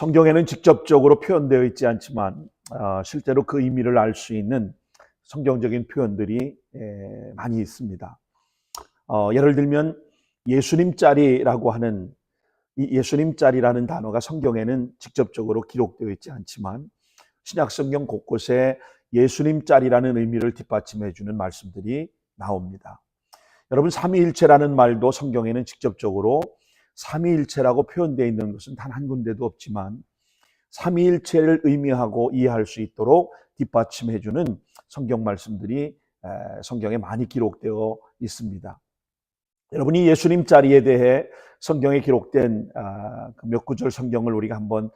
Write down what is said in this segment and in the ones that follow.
성경에는 직접적으로 표현되어 있지 않지만 실제로 그 의미를 알 수 있는 성경적인 표현들이 많이 있습니다. 예를 들면 예수님자리라고 하는 이 예수님자리라는 단어가 성경에는 직접적으로 기록되어 있지 않지만 신약 성경 곳곳에 예수님자리라는 의미를 뒷받침해 주는 말씀들이 나옵니다. 여러분, 삼위일체라는 말도 성경에는 직접적으로 삼위일체라고 표현되어 있는 것은 단 한 군데도 없지만 삼위일체를 의미하고 이해할 수 있도록 뒷받침해 주는 성경 말씀들이 성경에 많이 기록되어 있습니다. 여러분이 예수님 자리에 대해 성경에 기록된 몇 구절 성경을 우리가 한번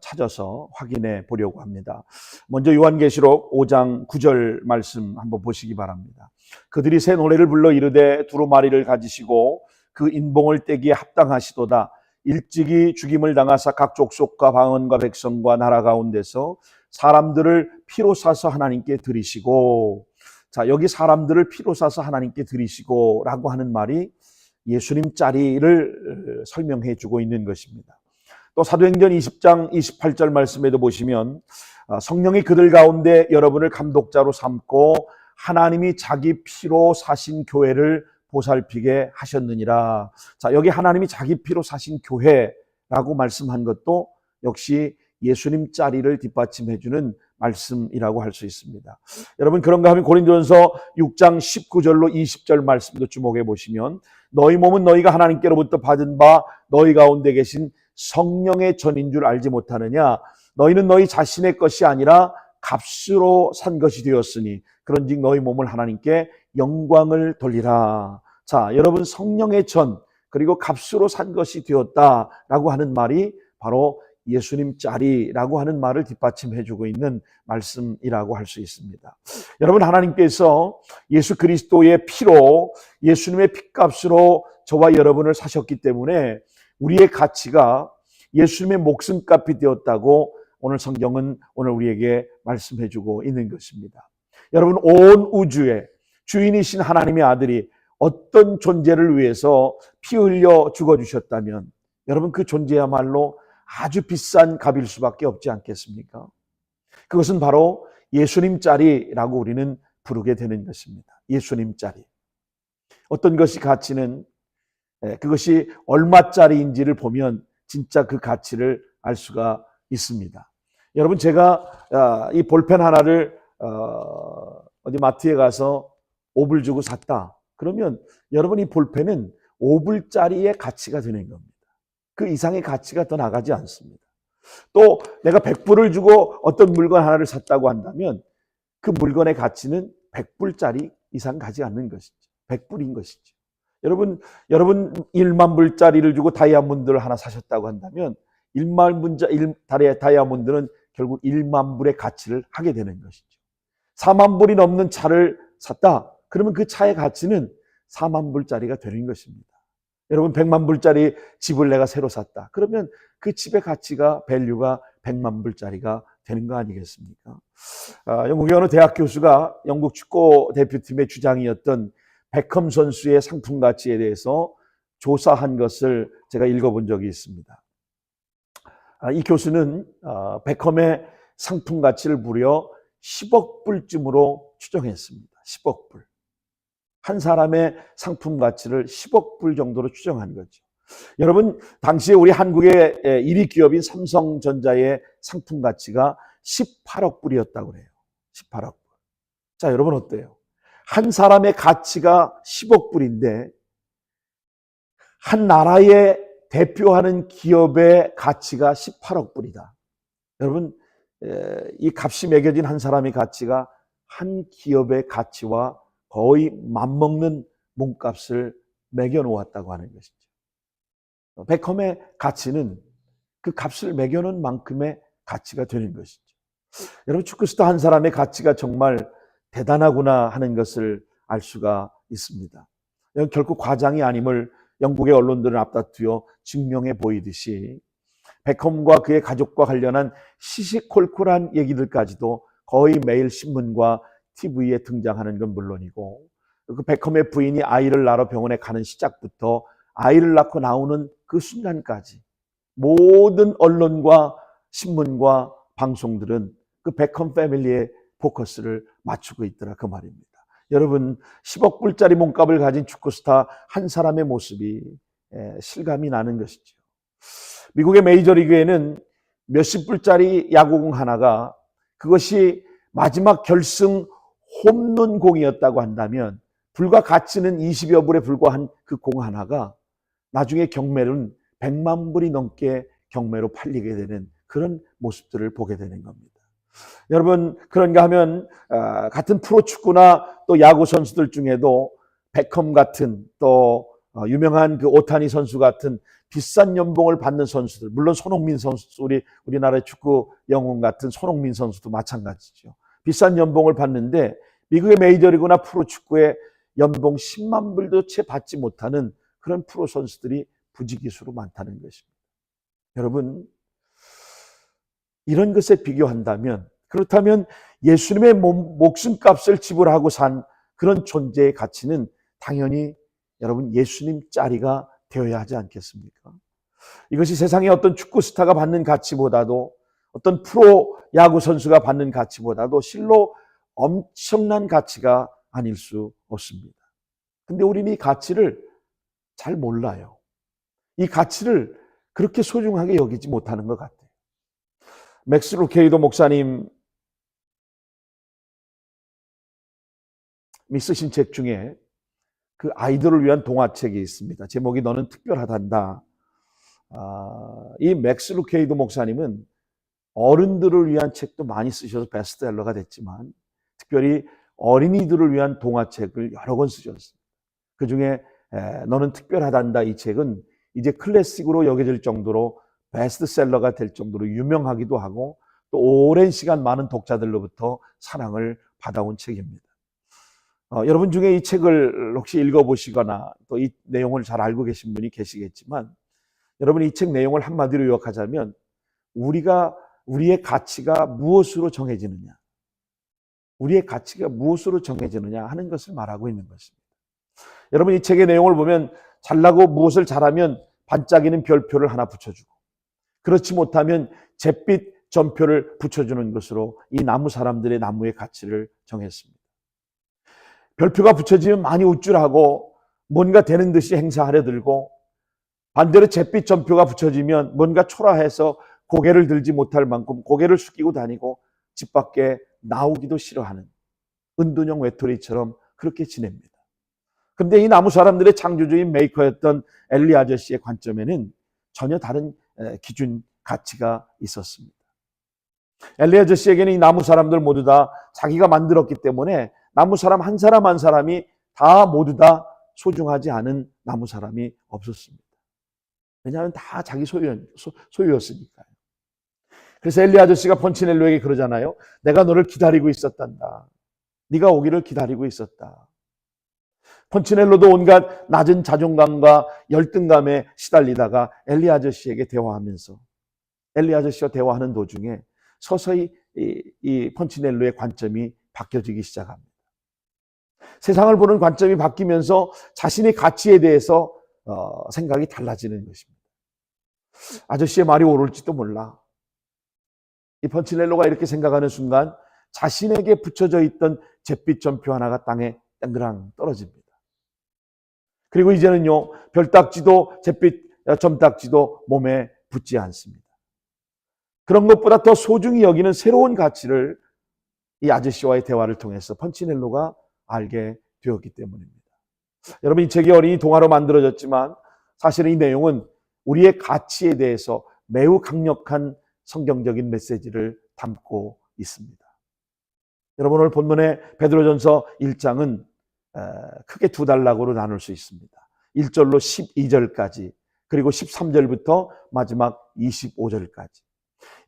찾아서 확인해 보려고 합니다. 먼저 요한계시록 5장 9절 말씀 한번 보시기 바랍니다. 그들이 새 노래를 불러 이르되 두루마리를 가지시고 그 인봉을 떼기에 합당하시도다. 일찍이 죽임을 당하사 각 족속과 방언과 백성과 나라 가운데서 사람들을 피로 사서 하나님께 드리시고, 자, 여기 사람들을 피로 사서 하나님께 드리시고 라고 하는 말이 예수님 자리를 설명해 주고 있는 것입니다. 또 사도행전 20장 28절 말씀에도 보시면 성령이 그들 가운데 여러분을 감독자로 삼고 하나님이 자기 피로 사신 교회를 보살피게 하셨느니라. 자, 여기 하나님이 자기 피로 사신 교회라고 말씀한 것도 역시 예수님 자리를 뒷받침해 주는 말씀이라고 할 수 있습니다. 여러분, 그런가 하면 고린도전서 6장 19절로 20절 말씀도 주목해 보시면 너희 몸은 너희가 하나님께로부터 받은 바 너희 가운데 계신 성령의 전인 줄 알지 못하느냐. 너희는 너희 자신의 것이 아니라 값으로 산 것이 되었으니 그런즉 너희 몸을 하나님께 영광을 돌리라. 자, 여러분, 성령의 전 그리고 값으로 산 것이 되었다라고 하는 말이 바로 예수님 자리라고 하는 말을 뒷받침해 주고 있는 말씀이라고 할 수 있습니다. 여러분, 하나님께서 예수 그리스도의 피로 예수님의 핏값으로 저와 여러분을 사셨기 때문에 우리의 가치가 예수님의 목숨값이 되었다고 오늘 성경은 오늘 우리에게 말씀해 주고 있는 것입니다. 여러분, 온 우주의 주인이신 하나님의 아들이 어떤 존재를 위해서 피 흘려 죽어주셨다면 여러분, 그 존재야말로 아주 비싼 값일 수밖에 없지 않겠습니까? 그것은 바로 예수님 자리라고 우리는 부르게 되는 것입니다. 예수님 자리. 어떤 것이 가치는 그것이 얼마짜리인지를 보면 진짜 그 가치를 알 수가 있습니다. 여러분, 제가 이 볼펜 하나를 어디 마트에 가서 5불 주고 샀다. 그러면 여러분, 이 볼펜은 5불짜리의 가치가 되는 겁니다. 그 이상의 가치가 더 나가지 않습니다. 또 내가 100불을 주고 어떤 물건 하나를 샀다고 한다면 그 물건의 가치는 100불짜리 이상 가지 않는 것이죠. 100불인 것이죠. 여러분 1만 불짜리를 주고 다이아몬드를 하나 사셨다고 한다면 1만 불짜리 다이아몬드는 결국 1만 불의 가치를 하게 되는 것이죠. 4만 불이 넘는 차를 샀다. 그러면 그 차의 가치는 4만 불짜리가 되는 것입니다. 여러분, 100만 불짜리 집을 내가 새로 샀다. 그러면 그 집의 가치가, 밸류가 100만 불짜리가 되는 거 아니겠습니까? 영국의 어느 대학 교수가 영국 축구 대표팀의 주장이었던 베컴 선수의 상품 가치에 대해서 조사한 것을 제가 읽어본 적이 있습니다. 이 교수는 베컴의 상품 가치를 무려 10억 불쯤으로 추정했습니다. 10억 불. 한 사람의 상품 가치를 10억 불 정도로 추정한 거죠. 여러분, 당시에 우리 한국의 1위 기업인 삼성전자의 상품 가치가 18억 불이었다고 그래요. 18억 불. 자, 여러분 어때요? 한 사람의 가치가 10억 불인데 한 나라의 대표하는 기업의 가치가 18억 불이다. 여러분, 이 값이 매겨진 한 사람의 가치가 한 기업의 가치와 거의 맞먹는 몸값을 매겨놓았다고 하는 것이죠. 베컴의 가치는 그 값을 매겨놓은 만큼의 가치가 되는 것이죠. 여러분, 축구스타 한 사람의 가치가 정말 대단하구나 하는 것을 알 수가 있습니다. 결코 과장이 아님을 영국의 언론들은 앞다투어 증명해 보이듯이 베컴과 그의 가족과 관련한 시시콜콜한 얘기들까지도 거의 매일 신문과 TV에 등장하는 건 물론이고, 그 베컴의 부인이 아이를 낳으러 병원에 가는 시작부터 아이를 낳고 나오는 그 순간까지 모든 언론과 신문과 방송들은 그 베컴 패밀리의 포커스를 맞추고 있더라 그 말입니다. 여러분 10억 불짜리 몸값을 가진 축구스타 한 사람의 모습이 실감이 나는 것이죠. 미국의 메이저리그에는 몇십 불짜리 야구공 하나가 그것이 마지막 결승 홈런 공이었다고 한다면 불과 가치는 20여 불에 불과한 그 공 하나가 나중에 경매는 100만 불이 넘게 경매로 팔리게 되는 그런 모습들을 보게 되는 겁니다. 여러분 그런가 하면 같은 프로축구나 또 야구 선수들 중에도 베컴 같은 또 유명한 그 오타니 선수 같은 비싼 연봉을 받는 선수들, 물론 손흥민 선수, 우리나라의 축구 영웅 같은 손흥민 선수도 마찬가지죠. 비싼 연봉을 받는데 미국의 메이저리그나 프로축구에 연봉 10만 불도 채 받지 못하는 그런 프로 선수들이 부지기수로 많다는 것입니다. 여러분 이런 것에 비교한다면 그렇다면 예수님의 목숨값을 지불하고 산 그런 존재의 가치는 당연히 여러분 예수님 짜리가 되어야 하지 않겠습니까? 이것이 세상의 어떤 축구 스타가 받는 가치보다도 어떤 프로 야구 선수가 받는 가치보다도 실로 엄청난 가치가 아닐 수 없습니다. 근데 우리는 이 가치를 잘 몰라요. 이 가치를 그렇게 소중하게 여기지 못하는 것 같아요. 맥스 루케이도 목사님이 쓰신 책 중에 그 아이들을 위한 동화책이 있습니다. 제목이 너는 특별하단다. 이 맥스 루케이도 목사님은 어른들을 위한 책도 많이 쓰셔서 베스트셀러가 됐지만 특별히 어린이들을 위한 동화책을 여러 권 쓰셨습니다. 그중에 너는 특별하단다 이 책은 이제 클래식으로 여겨질 정도로 베스트셀러가 될 정도로 유명하기도 하고 또 오랜 시간 많은 독자들로부터 사랑을 받아온 책입니다. 여러분 중에 이 책을 혹시 읽어보시거나 또 이 내용을 잘 알고 계신 분이 계시겠지만 여러분 이 책 내용을 한마디로 요약하자면 우리의 가치가 무엇으로 정해지느냐 우리의 가치가 무엇으로 정해지느냐 하는 것을 말하고 있는 것입니다. 여러분 이 책의 내용을 보면 잘나고 무엇을 잘하면 반짝이는 별표를 하나 붙여주고 그렇지 못하면 잿빛 전표를 붙여주는 것으로 이 나무 사람들의 나무의 가치를 정했습니다. 별표가 붙여지면 많이 우쭐하고 뭔가 되는 듯이 행사하려 들고 반대로 잿빛 전표가 붙여지면 뭔가 초라해서 고개를 들지 못할 만큼 고개를 숙이고 다니고 집 밖에 나오기도 싫어하는 은둔형 외톨이처럼 그렇게 지냅니다. 그런데 이 나무 사람들의 창조주인 메이커였던 엘리 아저씨의 관점에는 전혀 다른 기준 가치가 있었습니다. 엘리 아저씨에게는 이 나무 사람들 모두 다 자기가 만들었기 때문에 나무 사람 한 사람 한 사람이 다 모두 다 소중하지 않은 나무 사람이 없었습니다. 왜냐하면 다 자기 소유였으니까요. 그래서 엘리 아저씨가 펀치넬로에게 그러잖아요. 내가 너를 기다리고 있었단다. 네가 오기를 기다리고 있었다. 펀치넬로도 온갖 낮은 자존감과 열등감에 시달리다가 엘리 아저씨에게 대화하면서 엘리 아저씨와 대화하는 도중에 서서히 이 펀치넬로의 관점이 바뀌어지기 시작합니다. 세상을 보는 관점이 바뀌면서 자신의 가치에 대해서 생각이 달라지는 것입니다. 아저씨의 말이 옳을지도 몰라. 이 펀치넬로가 이렇게 생각하는 순간 자신에게 붙여져 있던 잿빛 전표 하나가 땅에 땡그랑 떨어집니다. 그리고 이제는요 별딱지도 잿빛 점딱지도 몸에 붙지 않습니다. 그런 것보다 더 소중히 여기는 새로운 가치를 이 아저씨와의 대화를 통해서 펀치넬로가 알게 되었기 때문입니다. 여러분 이 책이 어린이 동화로 만들어졌지만 사실은 이 내용은 우리의 가치에 대해서 매우 강력한 성경적인 메시지를 담고 있습니다. 여러분 오늘 본문의 베드로전서 1장은 크게 두 단락으로 나눌 수 있습니다. 1절로 12절까지 그리고 13절부터 마지막 25절까지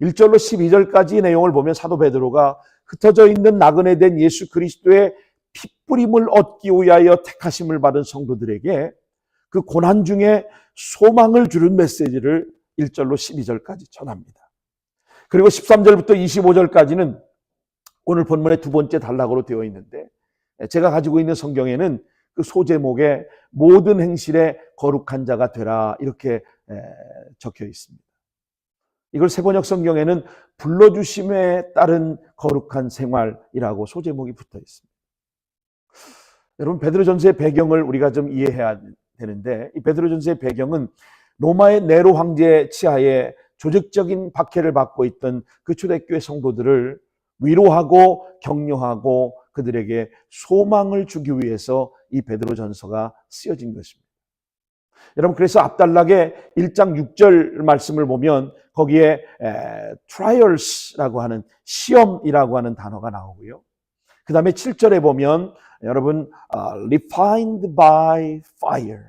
1절로 12절까지의 내용을 보면 사도 베드로가 흩어져 있는 나그네 된 예수 그리스도의 핏뿌림을 얻기 위하여 택하심을 받은 성도들에게 그 고난 중에 소망을 주는 메시지를 1절로 12절까지 전합니다. 그리고 13절부터 25절까지는 오늘 본문의 두 번째 단락으로 되어 있는데 제가 가지고 있는 성경에는 그 소제목에 모든 행실에 거룩한 자가 되라 이렇게 적혀 있습니다. 이걸 세번역 성경에는 불러주심에 따른 거룩한 생활이라고 소제목이 붙어 있습니다. 여러분, 베드로전서의 배경을 우리가 좀 이해해야 되는데, 이 베드로전서의 배경은 로마의 네로 황제 치하에 조직적인 박해를 받고 있던 그 초대교회 성도들을 위로하고 격려하고 그들에게 소망을 주기 위해서 이 베드로전서가 쓰여진 것입니다. 여러분, 그래서 앞단락에 1장 6절 말씀을 보면 거기에 trials라고 하는 시험이라고 하는 단어가 나오고요. 그 다음에 7절에 보면 여러분 refined by fire,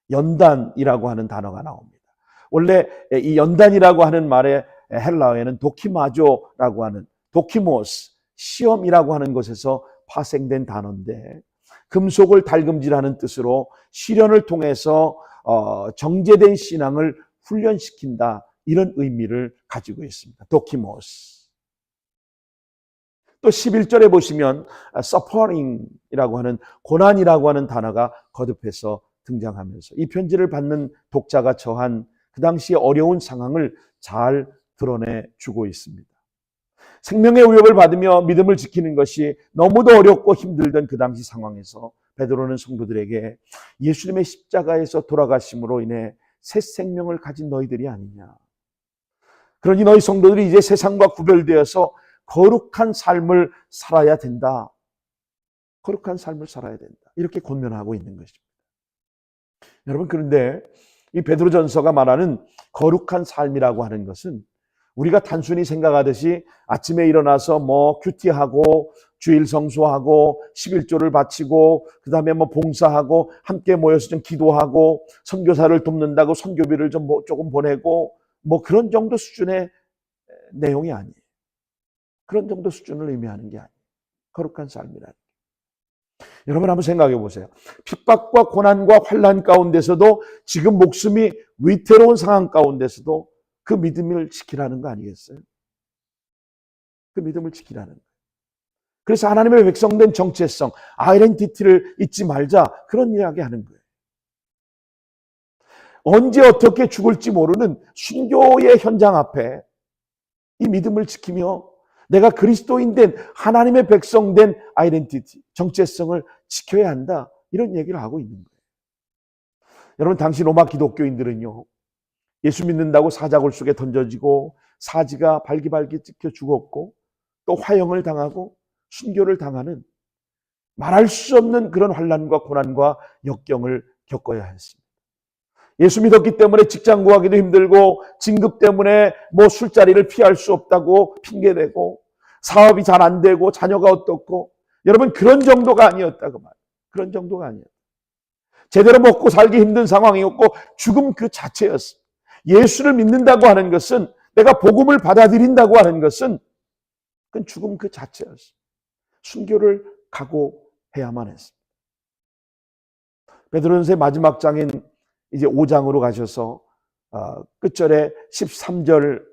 연단이라고 하는 단어가 나옵니다. 원래 이 연단이라고 하는 말의 헬라어에는 도키마조라고 하는 도키모스, 시험이라고 하는 것에서 파생된 단어인데, 금속을 달금질하는 뜻으로 시련을 통해서 정제된 신앙을 훈련시킨다, 이런 의미를 가지고 있습니다. 도키모스. 또 11절에 보시면 suffering이라고 하는 고난이라고 하는 단어가 거듭해서 등장하면서 이 편지를 받는 독자가 처한 그 당시의 어려운 상황을 잘 드러내주고 있습니다. 생명의 위협을 받으며 믿음을 지키는 것이 너무도 어렵고 힘들던 그 당시 상황에서 베드로는 성도들에게 예수님의 십자가에서 돌아가심으로 인해 새 생명을 가진 너희들이 아니냐, 그러니 너희 성도들이 이제 세상과 구별되어서 거룩한 삶을 살아야 된다, 거룩한 삶을 살아야 된다, 이렇게 권면하고 있는 것입니다. 여러분, 그런데 이 베드로전서가 말하는 거룩한 삶이라고 하는 것은 우리가 단순히 생각하듯이 아침에 일어나서 큐티하고 주일 성수하고 11조를 바치고 그 다음에 봉사하고 함께 모여서 좀 기도하고 선교사를 돕는다고 선교비를 좀 조금 보내고 그런 정도 수준의 내용이 아니에요. 그런 정도 수준을 의미하는 게 아니에요. 거룩한 삶이라는. 여러분, 한번 생각해 보세요. 핍박과 고난과 환난 가운데서도, 지금 목숨이 위태로운 상황 가운데서도 그 믿음을 지키라는 거 아니겠어요? 그 믿음을 지키라는 거예요. 그래서 하나님의 백성된 정체성, 아이덴티티를 잊지 말자, 그런 이야기 하는 거예요. 언제 어떻게 죽을지 모르는 순교의 현장 앞에 이 믿음을 지키며 내가 그리스도인 된 하나님의 백성된 아이덴티티, 정체성을 지켜야 한다, 이런 얘기를 하고 있는 거예요. 여러분, 당시 로마 기독교인들은요, 예수 믿는다고 사자굴 속에 던져지고 사지가 발기발기 찢겨 죽었고 또 화형을 당하고 순교를 당하는 말할 수 없는 그런 환난과 고난과 역경을 겪어야 했습니다. 예수 믿었기 때문에 직장 구하기도 힘들고, 진급 때문에 술자리를 피할 수 없다고 핑계대고, 사업이 잘 안 되고, 자녀가 어떻고, 여러분, 그런 정도가 아니었다고 말이에요. 그런 정도가 아니었다. 제대로 먹고 살기 힘든 상황이었고 죽음 그 자체였습니다. 예수를 믿는다고 하는 것은, 내가 복음을 받아들인다고 하는 것은 그건 죽음 그 자체였습니다. 순교를 각오해야만 했습니다. 베드로전서의 마지막 장인 이제 5장으로 가셔서 끝절에 13절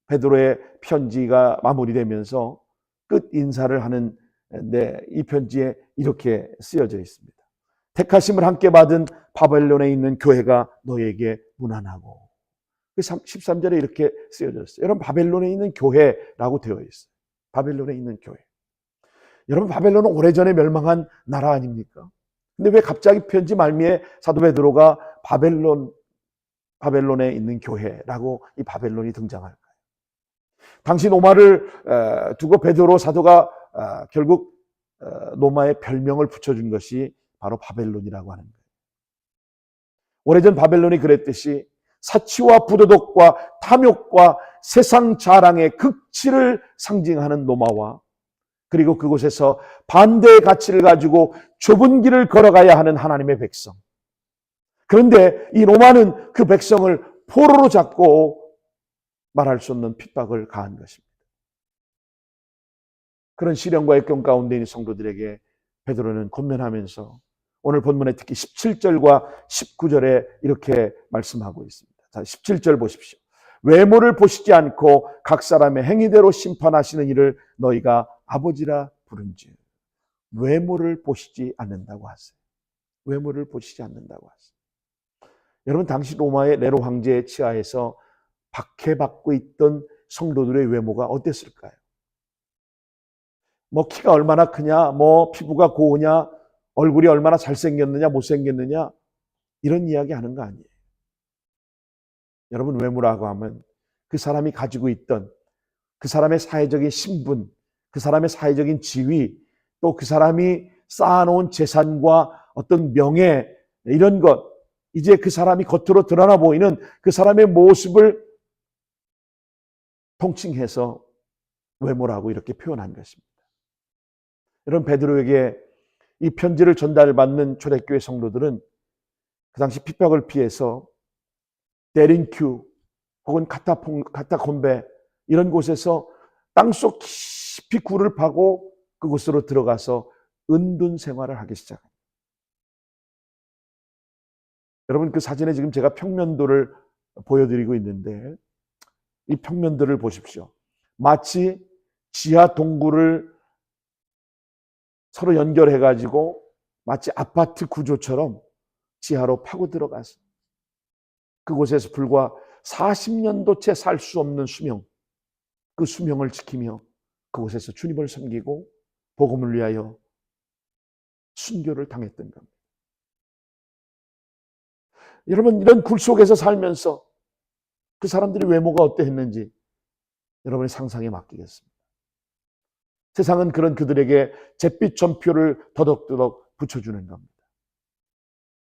베드로의 편지가 마무리되면서 끝 인사를 하는데, 이 편지에 이렇게 쓰여져 있습니다. 택하심을 함께 받은 바벨론에 있는 교회가 너에게 문안하고. 13절에 이렇게 쓰여졌어요. 여러분, 바벨론에 있는 교회라고 되어 있어요. 바벨론에 있는 교회. 여러분, 바벨론은 오래전에 멸망한 나라 아닙니까? 근데 왜 갑자기 편지 말미에 사도 베드로가 바벨론에 있는 교회라고 이 바벨론이 등장할까요? 당시 로마를 두고 베드로 사도가 결국 로마의 별명을 붙여준 것이 바로 바벨론이라고 하는 거예요. 오래전 바벨론이 그랬듯이 사치와 부도덕과 탐욕과 세상 자랑의 극치를 상징하는 로마와, 그리고 그곳에서 반대의 가치를 가지고 좁은 길을 걸어가야 하는 하나님의 백성. 그런데 이 로마는 그 백성을 포로로 잡고 말할 수 없는 핍박을 가한 것입니다. 그런 시련과 역경 가운데 있는 성도들에게 베드로는 권면하면서 오늘 본문에 특히 17절과 19절에 이렇게 말씀하고 있습니다. 자, 17절 보십시오. 외모를 보시지 않고 각 사람의 행위대로 심판하시는 이를 너희가 아버지라 부른즉. 외모를 보시지 않는다고 하세요. 외모를 보시지 않는다고 하세요. 여러분, 당시 로마의 네로 황제의 치하에서 박해받고 있던 성도들의 외모가 어땠을까요? 뭐 키가 얼마나 크냐, 뭐 피부가 고우냐, 얼굴이 얼마나 잘생겼느냐, 못생겼느냐, 이런 이야기 하는 거 아니에요. 여러분, 외모라고 하면 그 사람이 가지고 있던 그 사람의 사회적인 신분, 그 사람의 사회적인 지위, 또 그 사람이 쌓아놓은 재산과 어떤 명예, 이런 것, 이제 그 사람이 겉으로 드러나 보이는 그 사람의 모습을 통칭해서 외모라고 이렇게 표현한 것입니다. 여러분, 베드로에게 이 편지를 전달받는 초대교회 성도들은 그 당시 핍박을 피해서 데린큐 혹은 카타콤베 이런 곳에서 땅속 깊이 굴을 파고 그곳으로 들어가서 은둔 생활을 하기 시작합니다. 여러분, 그 사진에 지금 제가 평면도를 보여드리고 있는데 이 평면도를 보십시오. 마치 지하 동굴을 서로 연결해가지고 마치 아파트 구조처럼 지하로 파고 들어가서 그곳에서 불과 40년도 채 살 수 없는 수명, 그 수명을 지키며 그곳에서 주님을 섬기고 복음을 위하여 순교를 당했던 겁니다. 여러분, 이런 굴 속에서 살면서 그 사람들의 외모가 어떠했는지 여러분의 상상에 맡기겠습니다. 세상은 그런 그들에게 잿빛 전표를 더덕더덕 붙여주는 겁니다.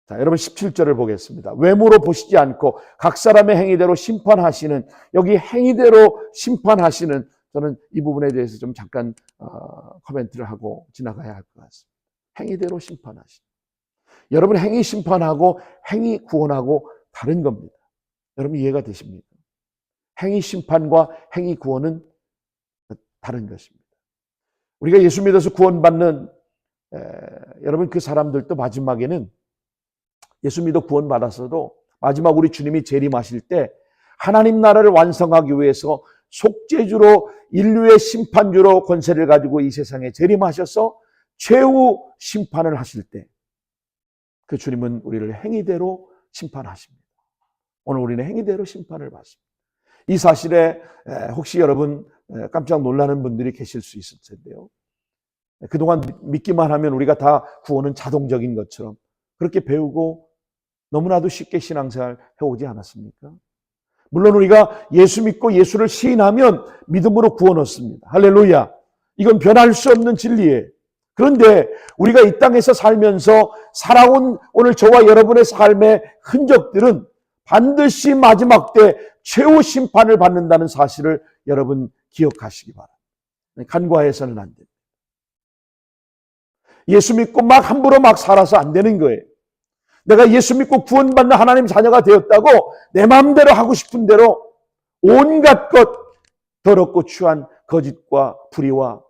자, 여러분 17절을 보겠습니다. 외모로 보시지 않고 각 사람의 행위대로 심판하시는, 여기 행위대로 심판하시는, 저는 이 부분에 대해서 좀 잠깐 코멘트를 하고 지나가야 할 것 같습니다. 행위대로 심판하시는. 여러분, 행위 심판하고 행위 구원하고 다른 겁니다. 여러분 이해가 되십니까? 행위 심판과 행위 구원은 다른 것입니다. 우리가 예수 믿어서 구원받는 여러분 그 사람들도 마지막에는 예수 믿어 구원받았어도 마지막 우리 주님이 재림하실 때 하나님 나라를 완성하기 위해서 속죄주로 인류의 심판주로 권세를 가지고 이 세상에 재림하셔서 최후 심판을 하실 때 그 주님은 우리를 행위대로 심판하십니다. 오늘 우리는 행위대로 심판을 받습니다. 이 사실에 혹시 여러분 깜짝 놀라는 분들이 계실 수 있을 텐데요. 그동안 믿기만 하면 우리가 다 구원은 자동적인 것처럼 그렇게 배우고 너무나도 쉽게 신앙생활 해오지 않았습니까? 물론 우리가 예수 믿고 예수를 시인하면 믿음으로 구원 얻습니다. 할렐루야. 이건 변할 수 없는 진리예요. 그런데 우리가 이 땅에서 살면서 살아온 오늘 저와 여러분의 삶의 흔적들은 반드시 마지막 때 최후 심판을 받는다는 사실을 여러분 기억하시기 바랍니다. 간과해서는 안 됩니다. 예수 믿고 막 함부로 막 살아서 안 되는 거예요. 내가 예수 믿고 구원받는 하나님 자녀가 되었다고 내 마음대로 하고 싶은 대로 온갖 것 더럽고 추한 거짓과 불의와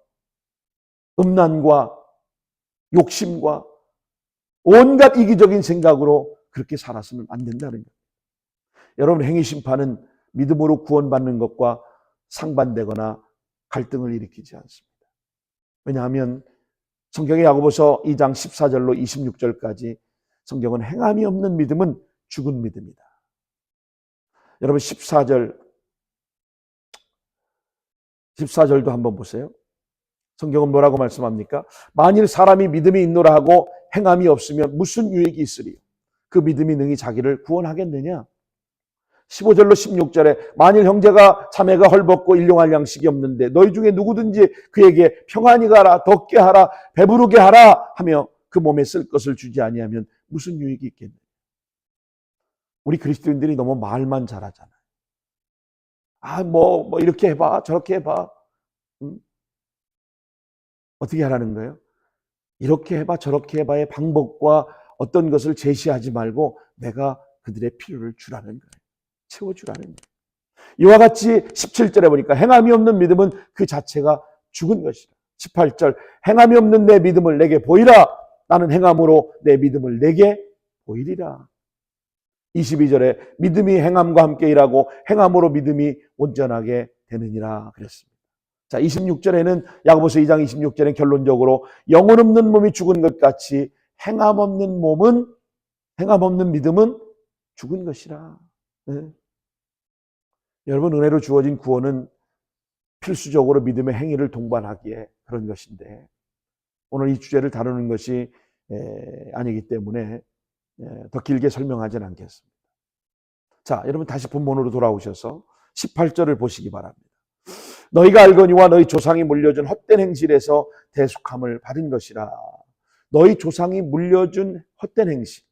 음란과 욕심과 온갖 이기적인 생각으로 그렇게 살아서는 안 된다는 거예요. 여러분, 행위 심판은 믿음으로 구원받는 것과 상반되거나 갈등을 일으키지 않습니다. 왜냐하면 성경의 야고보서 2장 14절로 26절까지 성경은 행함이 없는 믿음은 죽은 믿음이다. 여러분 14절도 한번 보세요. 성경은 뭐라고 말씀합니까? 만일 사람이 믿음이 있노라 하고 행함이 없으면 무슨 유익이 있으리요? 그 믿음이 능히 자기를 구원하겠느냐? 15절로 16절에 만일 형제가 자매가 헐벗고 일용할 양식이 없는데 너희 중에 누구든지 그에게 평안히 가라, 덥게 하라, 배부르게 하라 하며 그 몸에 쓸 것을 주지 아니하면 무슨 유익이 있겠느냐? 우리 그리스도인들이 너무 말만 잘하잖아요. 뭐 이렇게 해봐, 저렇게 해봐. 어떻게 하라는 거예요? 이렇게 해봐, 저렇게 해봐의 방법과 어떤 것을 제시하지 말고 내가 그들의 필요를 주라는 거예요. 채워주라는 거예요. 이와 같이 17절에 보니까 행함이 없는 믿음은 그 자체가 죽은 것이다. 18절 행함이 없는 내 믿음을 내게 보이라. 나는 행함으로 내 믿음을 내게 보이리라. 22절에 믿음이 행함과 함께 일하고 행함으로 믿음이 온전하게 되느니라 그랬습니다. 자, 26절에는 야고보서 2장 26절에 결론적으로 영혼 없는 몸이 죽은 것 같이 행함 없는 믿음은 죽은 것이라. 네. 여러분, 은혜로 주어진 구원은 필수적으로 믿음의 행위를 동반하기에 그런 것인데, 오늘 이 주제를 다루는 것이 아니기 때문에 더 길게 설명하지는 않겠습니다. 자, 여러분 다시 본문으로 돌아오셔서 18절을 보시기 바랍니다. 너희가 알거니와 너희 조상이 물려준 헛된 행실에서 대속함을 받은 것이라. 너희 조상이 물려준 헛된 행실,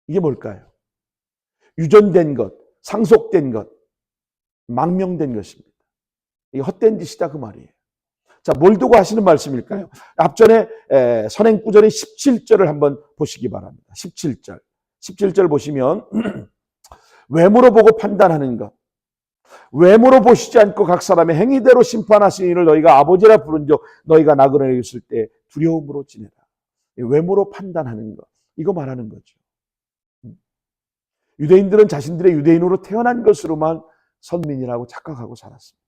이게 뭘까요? 유전된 것, 상속된 것, 망명된 것입니다. 이게 헛된 짓이다 그 말이에요. 자, 뭘 두고 하시는 말씀일까요? 앞전에 선행구절인 17절을 한번 보시기 바랍니다. 17절 보시면 외모로 보고 판단하는 것, 외모로 보시지 않고 각 사람의 행위대로 심판하시는 이를 너희가 아버지라 부른즉 너희가 나그네에 있을 때 두려움으로 지내라. 외모로 판단하는 것, 이거 말하는 거죠. 유대인들은 자신들의 유대인으로 태어난 것으로만 선민이라고 착각하고 살았습니다.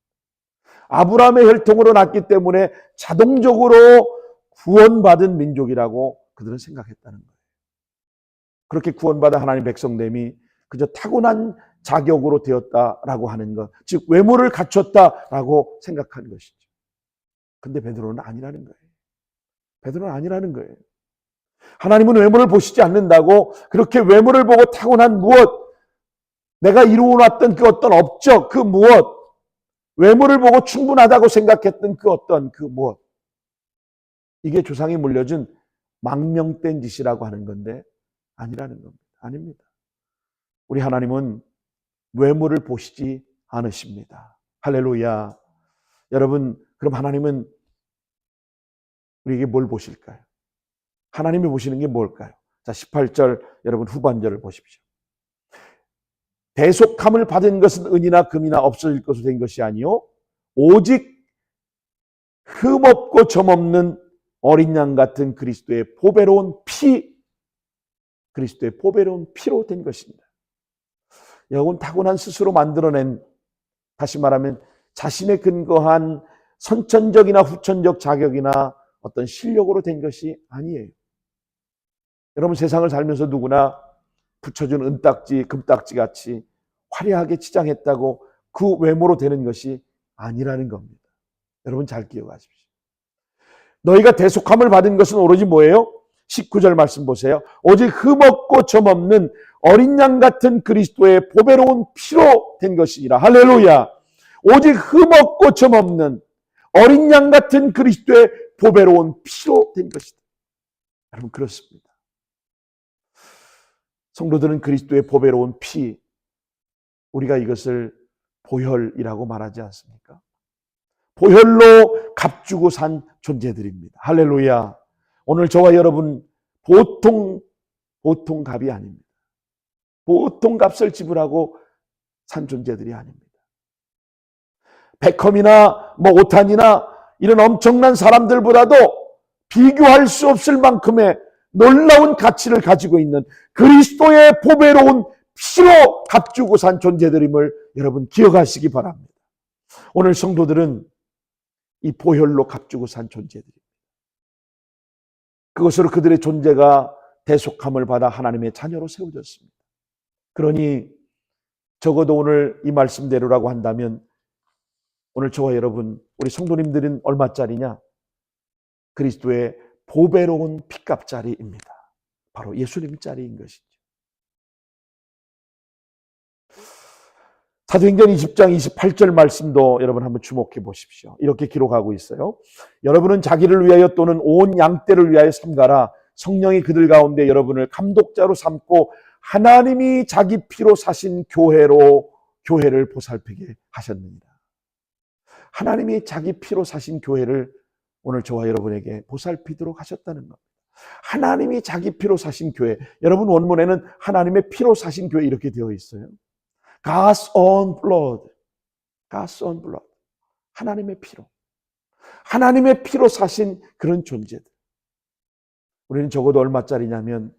아브라함의 혈통으로 났기 때문에 자동적으로 구원받은 민족이라고 그들은 생각했다는 거예요. 그렇게 구원받은 하나님 백성됨이 그저 타고난 자격으로 되었다라고 하는 것, 즉 외모를 갖췄다라고 생각한 것이죠. 근데 베드로는 아니라는 거예요. 베드로는 아니라는 거예요. 하나님은 외모를 보시지 않는다고 그렇게 외모를 보고 타고난 무엇, 내가 이루어놨던 그 어떤 업적, 그 무엇, 외모를 보고 충분하다고 생각했던 그 어떤 그 무엇, 이게 조상이 물려준 망명된 짓이라고 하는 건데 아니라는 겁니다. 아닙니다. 우리 하나님은 외모를 보시지 않으십니다. 할렐루야. 여러분, 그럼 하나님은 우리에게 뭘 보실까요? 하나님이 보시는 게 뭘까요? 자, 18절 여러분 후반절을 보십시오. 대속함을 받은 것은 은이나 금이나 없어질 것으로 된 것이 아니요 오직 흠없고 점없는 어린 양 같은 그리스도의 보배로운 피, 그리스도의 보배로운 피로 된 것입니다. 여러분, 타고난 스스로 만들어낸, 다시 말하면 자신의 근거한 선천적이나 후천적 자격이나 어떤 실력으로 된 것이 아니에요. 여러분, 세상을 살면서 누구나 붙여준 은딱지, 금딱지 같이 화려하게 치장했다고 그 외모로 되는 것이 아니라는 겁니다. 여러분 잘 기억하십시오. 너희가 대속함을 받은 것은 오로지 뭐예요? 19절 말씀 보세요. 오직 흠없고 점없는 어린 양 같은 그리스도의 보배로운 피로 된 것이니라. 할렐루야. 오직 흠없고 점없는 어린 양 같은 그리스도의 보배로운 피로 된 것이다. 여러분, 그렇습니다. 성도들은 그리스도의 보배로운 피, 우리가 이것을 보혈이라고 말하지 않습니까? 보혈로 값주고 산 존재들입니다. 할렐루야. 오늘 저와 여러분 보통 값이 아닙니다. 보통 값을 지불하고 산 존재들이 아닙니다. 베컴이나 오탄이나 이런 엄청난 사람들보다도 비교할 수 없을 만큼의 놀라운 가치를 가지고 있는 그리스도의 보배로운 피로 값주고 산 존재들임을 여러분 기억하시기 바랍니다. 오늘 성도들은 이 보혈로 값주고 산 존재들입니다. 그것으로 그들의 존재가 대속함을 받아 하나님의 자녀로 세워졌습니다. 그러니 적어도 오늘 이 말씀대로라고 한다면 오늘 저와 여러분, 우리 성도님들은 얼마짜리냐? 그리스도의 보배로운 피값짜리입니다. 바로 예수님짜리인 것이죠. 사도행전 20장 28절 말씀도 여러분 한번 주목해 보십시오. 이렇게 기록하고 있어요. 여러분은 자기를 위하여 또는 온 양떼를 위하여 삼가라. 성령이 그들 가운데 여러분을 감독자로 삼고 하나님이 자기 피로 사신 교회를 보살피게 하셨느니라. 하나님이 자기 피로 사신 교회를 오늘 저와 여러분에게 보살피도록 하셨다는 겁니다. 하나님이 자기 피로 사신 교회, 여러분 원문에는 하나님의 피로 사신 교회 이렇게 되어 있어요. God's own blood. God's own blood. 하나님의 피로. 하나님의 피로 사신 그런 존재들. 우리는 적어도 얼마짜리냐면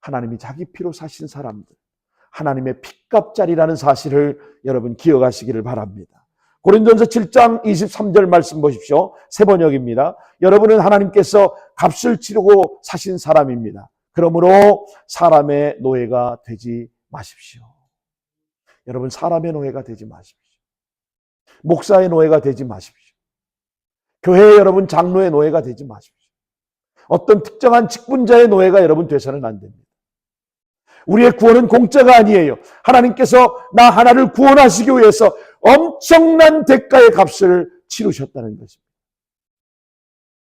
하나님이 자기 피로 사신 사람들. 하나님의 피값짜리라는 사실을 여러분 기억하시기를 바랍니다. 고린도전서 7장 23절 말씀 보십시오. 새 번역입니다. 여러분은 하나님께서 값을 치르고 사신 사람입니다. 그러므로 사람의 노예가 되지 마십시오. 여러분, 사람의 노예가 되지 마십시오. 목사의 노예가 되지 마십시오. 교회의 여러분 장로의 노예가 되지 마십시오. 어떤 특정한 직분자의 노예가 여러분 되서는 안 됩니다. 우리의 구원은 공짜가 아니에요. 하나님께서 나 하나를 구원하시기 위해서 엄청난 대가의 값을 치르셨다는 것입니다.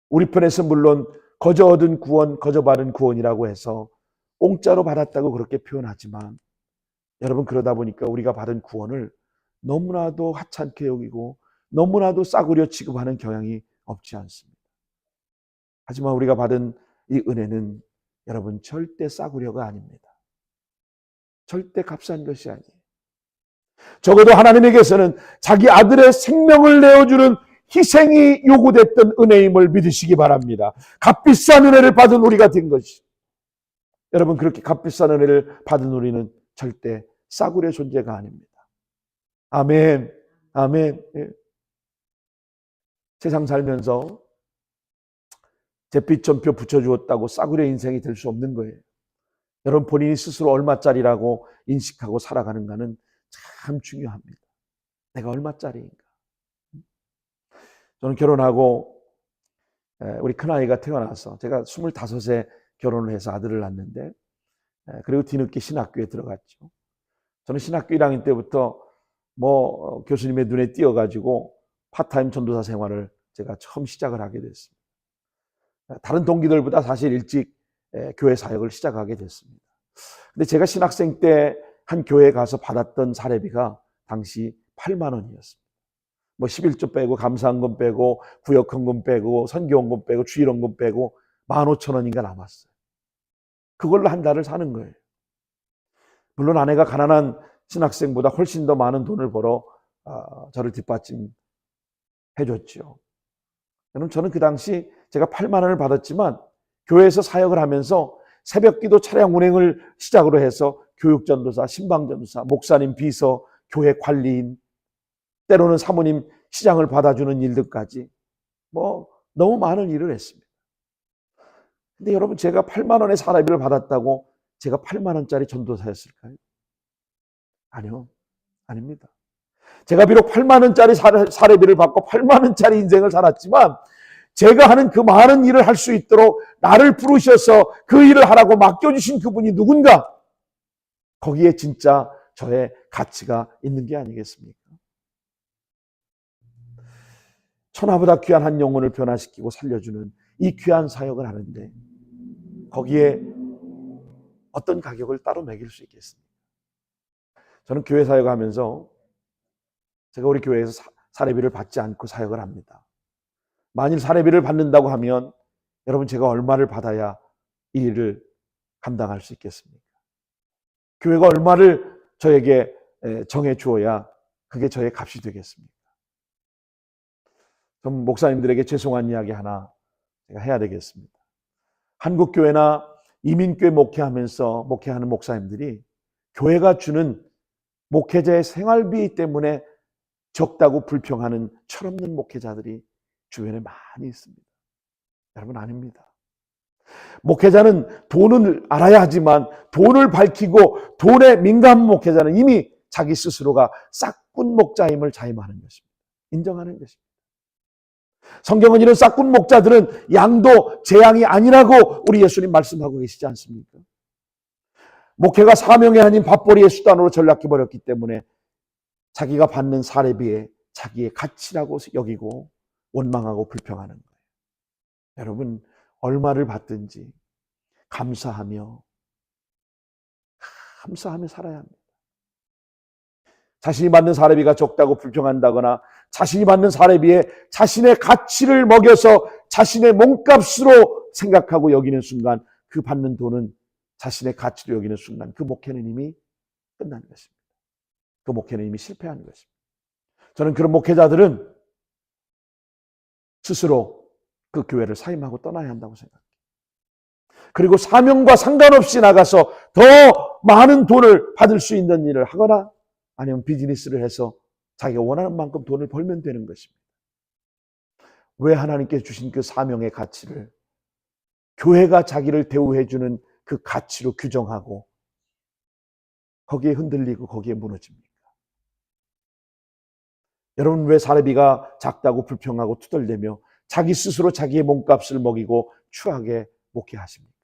우리 편에서 물론 거저 얻은 구원, 거저 받은 구원이라고 해서 공짜로 받았다고 그렇게 표현하지만, 여러분, 그러다 보니까 우리가 받은 구원을 너무나도 하찮게 여기고 너무나도 싸구려 취급하는 경향이 없지 않습니다. 하지만 우리가 받은 이 은혜는 여러분 절대 싸구려가 아닙니다. 절대 값싼 것이 아니에요. 적어도 하나님에게서는 자기 아들의 생명을 내어주는 희생이 요구됐던 은혜임을 믿으시기 바랍니다. 값비싼 은혜를 받은 우리가 된 것이, 여러분, 그렇게 값비싼 은혜를 받은 우리는 절대 싸구려 존재가 아닙니다. 아멘, 아멘. 예. 세상 살면서 잿빛 전표 붙여주었다고 싸구려 인생이 될 수 없는 거예요. 여러분, 본인이 스스로 얼마짜리라고 인식하고 살아가는가는 참 중요합니다. 내가 얼마짜리인가. 저는 결혼하고 우리 큰아이가 태어나서 제가 25세 결혼을 해서 아들을 낳았는데, 그리고 뒤늦게 신학교에 들어갔죠. 저는 신학교 1학년 때부터 교수님의 눈에 띄어가지고 파트타임 전도사 생활을 제가 처음 시작을 하게 됐습니다. 다른 동기들보다 사실 일찍 교회 사역을 시작하게 됐습니다. 근데 제가 신학생 때 한 교회에 가서 받았던 사례비가 당시 8만 원이었습니다. 11조 빼고 감사헌금 빼고 구역헌금 빼고 선교헌금 빼고 주일헌금 빼고 15,000원인가 남았어요. 그걸로 한 달을 사는 거예요. 물론 아내가 가난한 신학생보다 훨씬 더 많은 돈을 벌어 저를 뒷받침해 줬죠. 저는 그 당시 제가 8만 원을 받았지만 교회에서 사역을 하면서 새벽기도 차량 운행을 시작으로 해서 교육전도사, 신방전도사, 목사님 비서, 교회 관리인, 때로는 사모님 시장을 받아주는 일들까지 너무 많은 일을 했습니다. 근데 여러분, 제가 8만 원의 사례비를 받았다고 제가 8만 원짜리 전도사였을까요? 아니요, 아닙니다. 제가 비록 8만 원짜리 사례비를 받고 8만 원짜리 인생을 살았지만, 제가 하는 그 많은 일을 할 수 있도록 나를 부르셔서 그 일을 하라고 맡겨주신 그분이 누군가, 거기에 진짜 저의 가치가 있는 게 아니겠습니까? 천하보다 귀한 한 영혼을 변화시키고 살려주는 이 귀한 사역을 하는데, 거기에 어떤 가격을 따로 매길 수 있겠습니까? 저는 교회 사역하면서 제가 우리 교회에서 사례비를 받지 않고 사역을 합니다. 만일 사례비를 받는다고 하면 여러분, 제가 얼마를 받아야 이 일을 감당할 수 있겠습니까? 교회가 얼마를 저에게 정해 주어야 그게 저의 값이 되겠습니까? 좀 목사님들에게 죄송한 이야기 하나 제가 해야 되겠습니다. 한국교회나 이민교회 목회하는 목사님들이 교회가 주는 목회자의 생활비 때문에 적다고 불평하는 철없는 목회자들이 주변에 많이 있습니다. 여러분, 아닙니다. 목회자는 돈을 알아야 하지만 돈을 밝히고 돈에 민감한 목회자는 이미 자기 스스로가 싹군 목자임을 자임하는 것입니다. 인정하는 것입니다. 성경은 이런 싹군 목자들은 양도 재앙이 아니라고 우리 예수님 말씀하고 계시지 않습니까? 목회가 사명이 아닌 밥벌이의 수단으로 전락해버렸기 때문에 자기가 받는 사례비에 자기의 가치라고 여기고 원망하고 불평하는 거예요. 여러분, 얼마를 받든지 감사하며 살아야 합니다. 자신이 받는 사례비가 적다고 불평한다거나 자신이 받는 사례비에 자신의 가치를 먹여서 자신의 몸값으로 생각하고 여기는 순간, 그 받는 돈은 자신의 가치로 여기는 순간 그 목회는 이미 끝난 것입니다. 그 목회는 이미 실패한 것입니다. 저는 그런 목회자들은 스스로 그 교회를 사임하고 떠나야 한다고 생각합니다. 그리고 사명과 상관없이 나가서 더 많은 돈을 받을 수 있는 일을 하거나 아니면 비즈니스를 해서 자기가 원하는 만큼 돈을 벌면 되는 것입니다. 왜 하나님께 주신 그 사명의 가치를 교회가 자기를 대우해주는 그 가치로 규정하고 거기에 흔들리고 거기에 무너집니까? 여러분, 왜 사례비가 작다고 불평하고 투덜대며 자기 스스로 자기의 몸값을 먹이고 추하게 목회하십니까?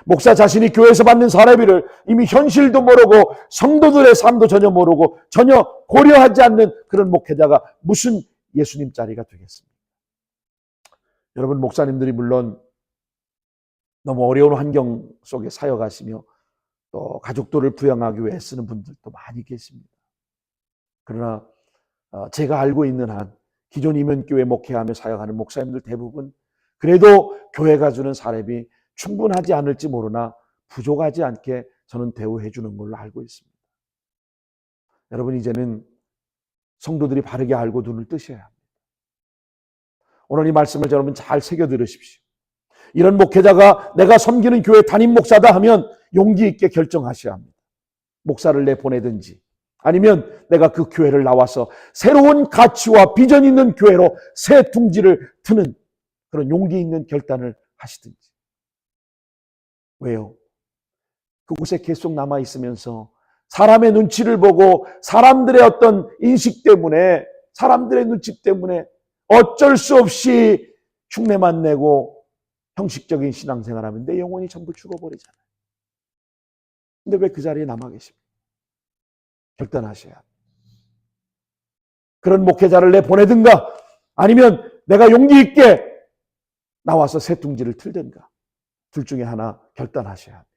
목사 자신이 교회에서 받는 사례비를 이미 현실도 모르고 성도들의 삶도 전혀 모르고 전혀 고려하지 않는 그런 목회자가 무슨 예수님 자리가 되겠습니까? 여러분, 목사님들이 물론 너무 어려운 환경 속에 사역하시며 또 가족들을 부양하기 위해 쓰는 분들도 많이 계십니다. 그러나 제가 알고 있는 한 기존 이면교회 목회하며 사역하는 목사님들 대부분 그래도 교회가 주는 사례비 충분하지 않을지 모르나 부족하지 않게 저는 대우해 주는 걸로 알고 있습니다. 여러분, 이제는 성도들이 바르게 알고 눈을 뜨셔야 합니다. 오늘 이 말씀을 여러분 잘 새겨 들으십시오. 이런 목회자가 내가 섬기는 교회 담임 목사다 하면 용기 있게 결정하셔야 합니다. 목사를 내보내든지 아니면 내가 그 교회를 나와서 새로운 가치와 비전 있는 교회로 새 둥지를 트는 그런 용기 있는 결단을 하시든지. 왜요? 그곳에 계속 남아있으면서 사람의 눈치를 보고 사람들의 어떤 인식 때문에, 사람들의 눈치 때문에 어쩔 수 없이 흉내만 내고 형식적인 신앙생활하면 내 영혼이 전부 죽어버리잖아요. 근데 왜 그 자리에 남아 계십니까? 결단하셔야 합니다. 그런 목회자를 내보내든가 아니면 내가 용기 있게 나와서 새 둥지를 틀든가 둘 중에 하나 결단하셔야 합니다.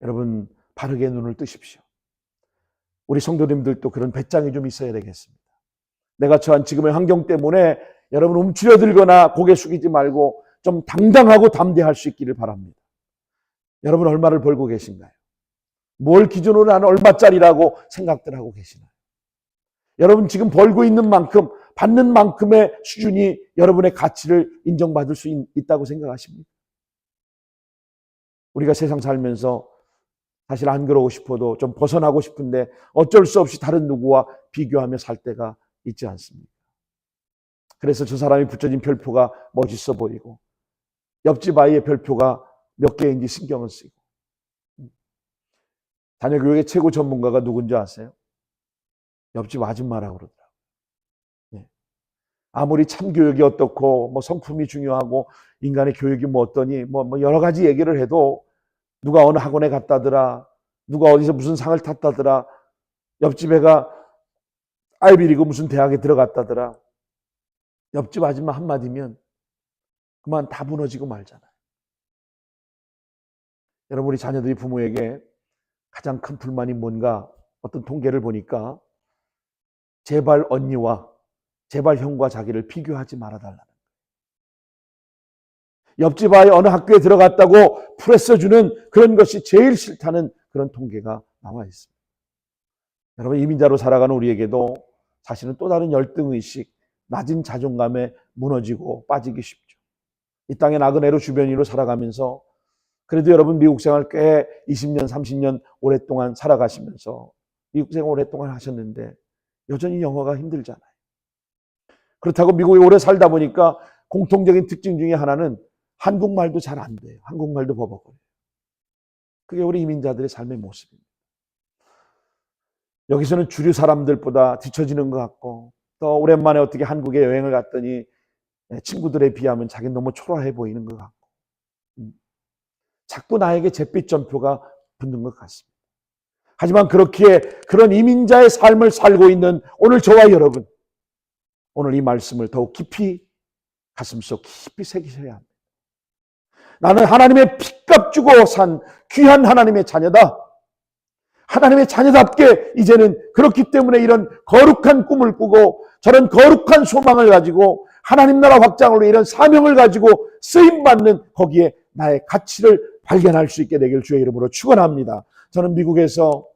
여러분, 바르게 눈을 뜨십시오. 우리 성도님들도 그런 배짱이 좀 있어야 되겠습니다. 내가 처한 지금의 환경 때문에 여러분 움츠려들거나 고개 숙이지 말고 좀 당당하고 담대할 수 있기를 바랍니다. 여러분, 얼마를 벌고 계신가요? 뭘 기준으로 나는 얼마짜리라고 생각들 하고 계시나요? 여러분, 지금 벌고 있는 만큼, 받는 만큼의 수준이 여러분의 가치를 인정받을 수 있다고 생각하십니까? 우리가 세상 살면서 사실 안 그러고 싶어도 좀 벗어나고 싶은데 어쩔 수 없이 다른 누구와 비교하며 살 때가 있지 않습니까? 그래서 저 사람이 붙여진 별표가 멋있어 보이고 옆집 아이의 별표가 몇 개인지 신경을 쓰고. 자녀교육의 최고 전문가가 누군지 아세요? 옆집 아줌마라고 그러더라고요. 네. 아무리 참교육이 어떻고 뭐 성품이 중요하고 인간의 교육이 뭐 어떠니 뭐 여러 가지 얘기를 해도 누가 어느 학원에 갔다더라, 누가 어디서 무슨 상을 탔다더라, 옆집 애가 아이비리그 무슨 대학에 들어갔다더라, 옆집 아줌마 한마디면 그만 다 무너지고 말잖아요. 여러분, 우리 자녀들이 부모에게 가장 큰 불만이 뭔가 어떤 통계를 보니까 제발 언니와 제발 형과 자기를 비교하지 말아달라는 거예요. 옆집 아이 어느 학교에 들어갔다고 풀어주는 그런 것이 제일 싫다는 그런 통계가 나와 있습니다. 여러분, 이민자로 살아가는 우리에게도 사실은 또 다른 열등의식, 낮은 자존감에 무너지고 빠지기 쉽죠. 이 땅의 나그네로 주변인으로 살아가면서 그래도 여러분 미국 생활 꽤 20년, 30년 오랫동안 살아가시면서 미국 생활 오랫동안 하셨는데 여전히 영어가 힘들잖아요. 그렇다고 미국에 오래 살다 보니까 공통적인 특징 중에 하나는 한국말도 잘 안 돼요. 한국말도 버벅거려요. 그게 우리 이민자들의 삶의 모습입니다. 여기서는 주류 사람들보다 뒤처지는 것 같고 또 오랜만에 어떻게 한국에 여행을 갔더니 친구들에 비하면 자기는 너무 초라해 보이는 것 같고 자꾸 나에게 잿빛 점표가 붙는 것 같습니다. 하지만 그렇기에 그런 이민자의 삶을 살고 있는 오늘 저와 여러분, 오늘 이 말씀을 더욱 깊이 가슴속 깊이 새기셔야 합니다. 나는 하나님의 핏값 주고 산 귀한 하나님의 자녀다. 하나님의 자녀답게 이제는 그렇기 때문에 이런 거룩한 꿈을 꾸고 저런 거룩한 소망을 가지고 하나님 나라 확장으로 이런 사명을 가지고 쓰임받는 거기에 나의 가치를 발견할 수 있게 되길 주의 이름으로 축원합니다. 저는 미국에서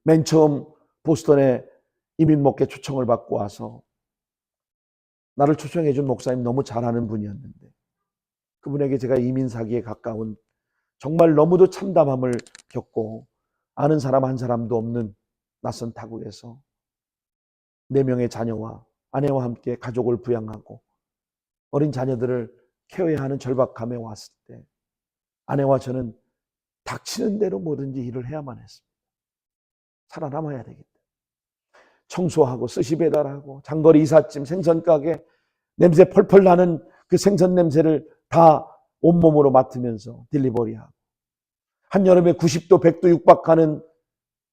맨 처음 보스턴에 이민 목회 초청을 받고 와서 나를 초청해 준 목사님 너무 잘하는 분이었는데 그분에게 제가 이민 사기에 가까운 정말 너무도 참담함을 겪고 아는 사람 한 사람도 없는 낯선 타국에서 4명의 자녀와 아내와 함께 가족을 부양하고 어린 자녀들을 케어해야 하는 절박함에 왔을 때 아내와 저는 닥치는 대로 뭐든지 일을 해야만 했습니다. 살아남아야 되겠다. 청소하고 스시 배달하고 장거리 이삿짐, 생선 가게, 냄새 펄펄 나는 그 생선 냄새를 다 온몸으로 맡으면서 딜리버리하고, 한여름에 90도, 100도 육박하는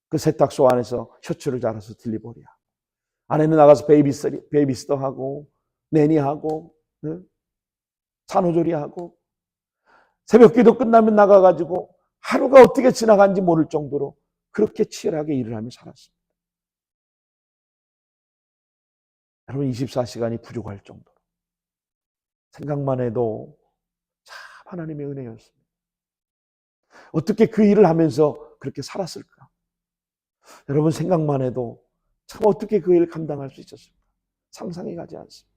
그 세탁소 안에서 셔츠를 갈아서 딜리버리하고, 아내는 나가서 베이비시터하고 내니하고 산후조리하고, 새벽기도 끝나면 나가가지고 하루가 어떻게 지나간지 모를 정도로 그렇게 치열하게 일을 하며 살았습니다. 여러분, 24시간이 부족할 정도로 생각만 해도 참 하나님의 은혜였습니다. 어떻게 그 일을 하면서 그렇게 살았을까? 여러분, 생각만 해도 참 어떻게 그 일을 감당할 수 있었을까? 상상이 가지 않습니다.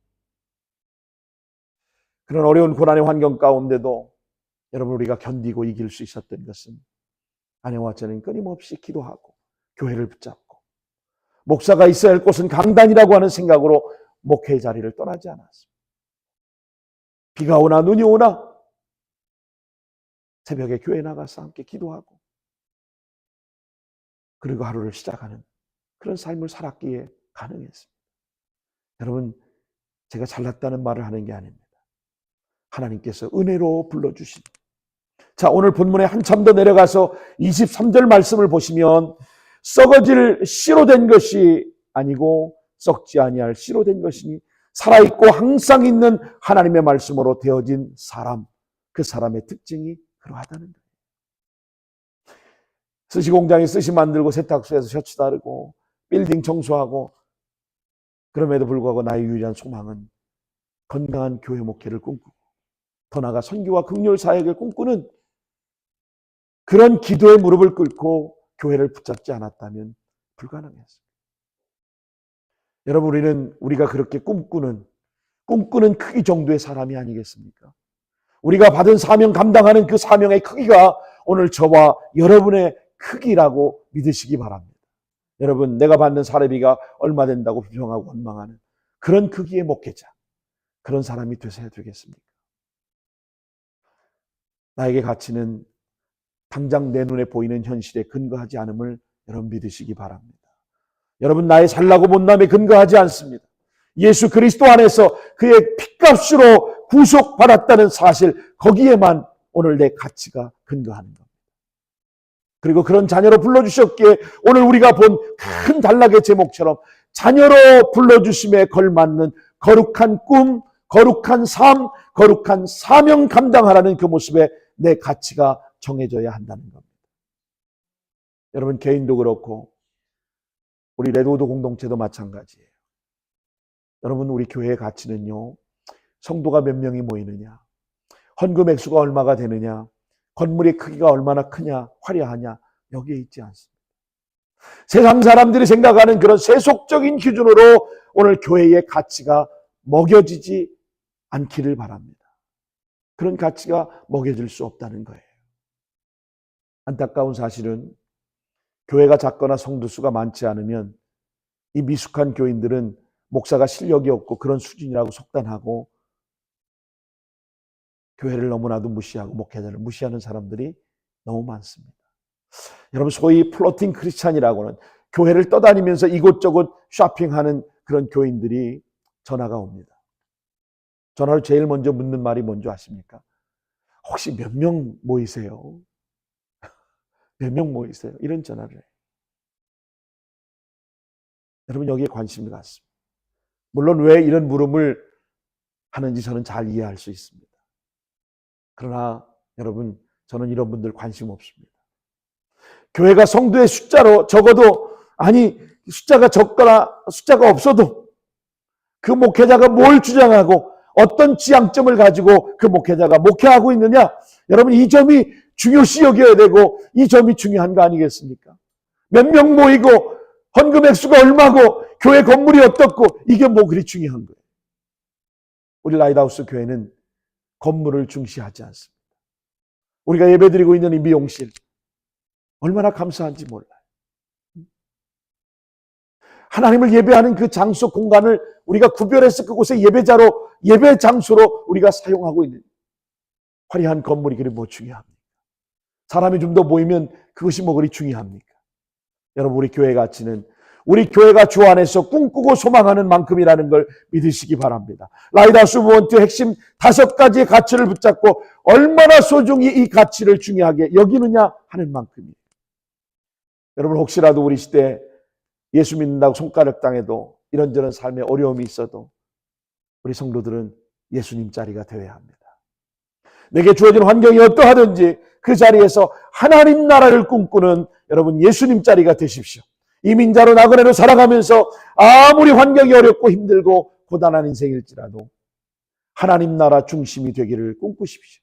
그런 어려운 고난의 환경 가운데도 여러분, 우리가 견디고 이길 수 있었던 것은 아내와 저는 끊임없이 기도하고 교회를 붙잡고, 목사가 있어야 할 곳은 강단이라고 하는 생각으로 목회의 자리를 떠나지 않았습니다. 비가 오나 눈이 오나 새벽에 교회 나가서 함께 기도하고, 그리고 하루를 시작하는 그런 삶을 살았기에 가능했습니다. 여러분, 제가 잘났다는 말을 하는 게 아닙니다. 하나님께서 은혜로 불러주신. 자, 오늘 본문에 한참 더 내려가서 23절 말씀을 보시면, 썩어질 씨로 된 것이 아니고 썩지 아니할 씨로 된 것이니 살아있고 항상 있는 하나님의 말씀으로 되어진 사람, 그 사람의 특징이 그러하다는 거예요. 스시 공장에 스시 만들고, 세탁소에서 셔츠 다르고, 빌딩 청소하고, 그럼에도 불구하고 나의 유일한 소망은 건강한 교회 목회를 꿈꾸고, 더 나아가 선교와 긍휼 사역을 꿈꾸는 그런 기도의 무릎을 꿇고 교회를 붙잡지 않았다면 불가능했습니다. 여러분, 우리가 그렇게 꿈꾸는 크기 정도의 사람이 아니겠습니까? 우리가 받은 사명, 감당하는 그 사명의 크기가 오늘 저와 여러분의 크기라고 믿으시기 바랍니다. 여러분, 내가 받는 사례비가 얼마 된다고 비평하고 원망하는 그런 크기의 목회자, 그런 사람이 되셔야 되겠습니까? 나에게 가치는 당장 내 눈에 보이는 현실에 근거하지 않음을 여러분 믿으시기 바랍니다. 여러분, 나의 잘나고 못남에 근거하지 않습니다. 예수 그리스도 안에서 그의 핏값으로 구속받았다는 사실, 거기에만 오늘 내 가치가 근거하는 겁니다. 그리고 그런 자녀로 불러주셨기에 오늘 우리가 본 큰 단락의 제목처럼 자녀로 불러주심에 걸맞는 거룩한 꿈, 거룩한 삶, 거룩한 사명 감당하라는 그 모습에 내 가치가 정해져야 한다는 겁니다. 여러분, 개인도 그렇고 우리 레드우드 공동체도 마찬가지예요. 여러분, 우리 교회의 가치는요, 성도가 몇 명이 모이느냐, 헌금 액수가 얼마가 되느냐, 건물의 크기가 얼마나 크냐, 화려하냐, 여기에 있지 않습니다. 세상 사람들이 생각하는 그런 세속적인 기준으로 오늘 교회의 가치가 먹여지지 않기를 바랍니다. 그런 가치가 먹여질 수 없다는 거예요. 안타까운 사실은 교회가 작거나 성도 수가 많지 않으면 이 미숙한 교인들은 목사가 실력이 없고 그런 수준이라고 속단하고 교회를 너무나도 무시하고 목회자를 무시하는 사람들이 너무 많습니다. 여러분, 소위 플로팅 크리스찬이라고는 교회를 떠다니면서 이곳저곳 쇼핑하는 그런 교인들이 전화가 옵니다. 전화로 제일 먼저 묻는 말이 뭔지 아십니까? 혹시 몇 명 모이세요? 몇 명 모이세요? 이런 전화를 해요. 여러분, 여기에 관심이 갔습니다. 물론 왜 이런 물음을 하는지 저는 잘 이해할 수 있습니다. 그러나 여러분, 저는 이런 분들 관심 없습니다. 교회가 성도의 숫자로 적어도, 아니 숫자가 적거나 숫자가 없어도 그 목회자가 뭘 주장하고 어떤 지향점을 가지고 그 목회자가 목회하고 있느냐, 여러분, 이 점이 중요시 여겨야 되고 이 점이 중요한 거 아니겠습니까? 몇 명 모이고 헌금 액수가 얼마고 교회 건물이 어떻고 이게 뭐 그리 중요한 거예요. 우리 라이트하우스 교회는 건물을 중시하지 않습니다. 우리가 예배드리고 있는 이 미용실 얼마나 감사한지 몰라요. 하나님을 예배하는 그 장소 공간을 우리가 구별해서 그곳에 예배 장소로 우리가 사용하고 있는 화려한 건물이 그리 뭐 중요합니까? 사람이 좀 더 모이면 그것이 뭐 그리 중요합니까? 여러분, 우리 교회 가치는 우리 교회가 주 안에서 꿈꾸고 소망하는 만큼이라는 걸 믿으시기 바랍니다. 라이다스 무브먼트의 핵심 5가지의 가치를 붙잡고 얼마나 소중히 이 가치를 중요하게 여기느냐 하는 만큼이에요. 여러분, 혹시라도 우리 시대에 예수 믿는다고 손가락 당해도 이런저런 삶에 어려움이 있어도 우리 성도들은 예수님 자리가 되어야 합니다. 내게 주어진 환경이 어떠하든지 그 자리에서 하나님 나라를 꿈꾸는 여러분 예수님 자리가 되십시오. 이민자로 나그네로 살아가면서 아무리 환경이 어렵고 힘들고 고단한 인생일지라도 하나님 나라 중심이 되기를 꿈꾸십시오.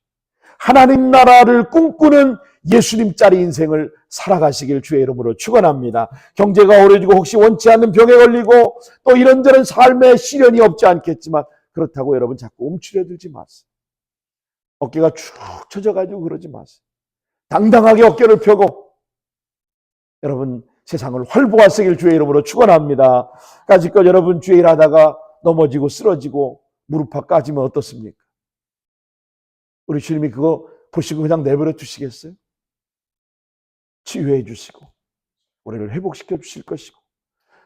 하나님 나라를 꿈꾸는 예수님 자리 인생을 살아가시길 주의 이름으로 축원합니다. 경제가 어려지고 혹시 원치 않는 병에 걸리고 또 이런저런 삶의 시련이 없지 않겠지만 그렇다고 여러분 자꾸 움츠려들지 마세요. 어깨가 축 처져가지고 그러지 마세요. 당당하게 어깨를 펴고 여러분 세상을 활보하시길 주의 이름으로 축원합니다. 까짓것 여러분 주의 일하다가 넘어지고 쓰러지고 무릎팍 까지면 어떻습니까? 우리 주님이 그거 보시고 그냥 내버려 두시겠어요? 치유해 주시고 우리를 회복시켜 주실 것이고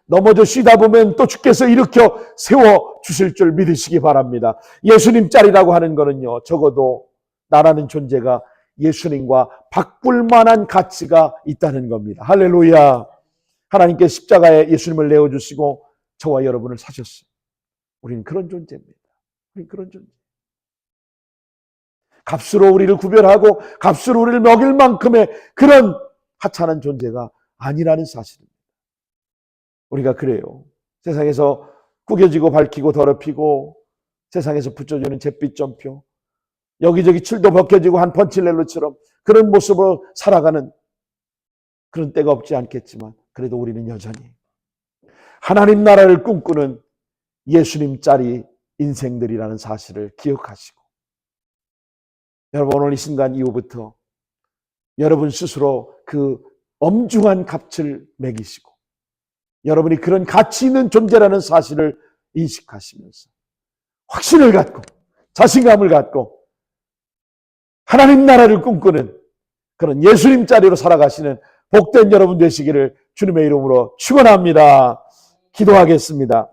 넘어져 쉬다 보면 또 주께서 일으켜 세워 주실 줄 믿으시기 바랍니다. 예수님 자리라고 하는 거는요, 적어도 나라는 존재가 예수님과 바꿀 만한 가치가 있다는 겁니다. 할렐루야. 하나님께 십자가에 예수님을 내어주시고 저와 여러분을 사셨어요. 우리는 그런 존재입니다. 우리는 그런 존재. 값으로 우리를 구별하고 값으로 우리를 먹일 만큼의 그런 하찮은 존재가 아니라는 사실입니다. 우리가 그래요. 세상에서 구겨지고 밝히고 더럽히고 세상에서 붙여주는 잿빛 점표, 여기저기 칠도 벗겨지고 한 펀칠렐로처럼 그런 모습으로 살아가는 그런 때가 없지 않겠지만 그래도 우리는 여전히 하나님 나라를 꿈꾸는 예수님 자리 인생들이라는 사실을 기억하시고 여러분 오늘 이 순간 이후부터 여러분 스스로 그 엄중한 값을 매기시고 여러분이 그런 가치 있는 존재라는 사실을 인식하시면서 확신을 갖고 자신감을 갖고 하나님 나라를 꿈꾸는 그런 예수님 자리로 살아가시는 복된 여러분 되시기를 주님의 이름으로 축원합니다. 기도하겠습니다.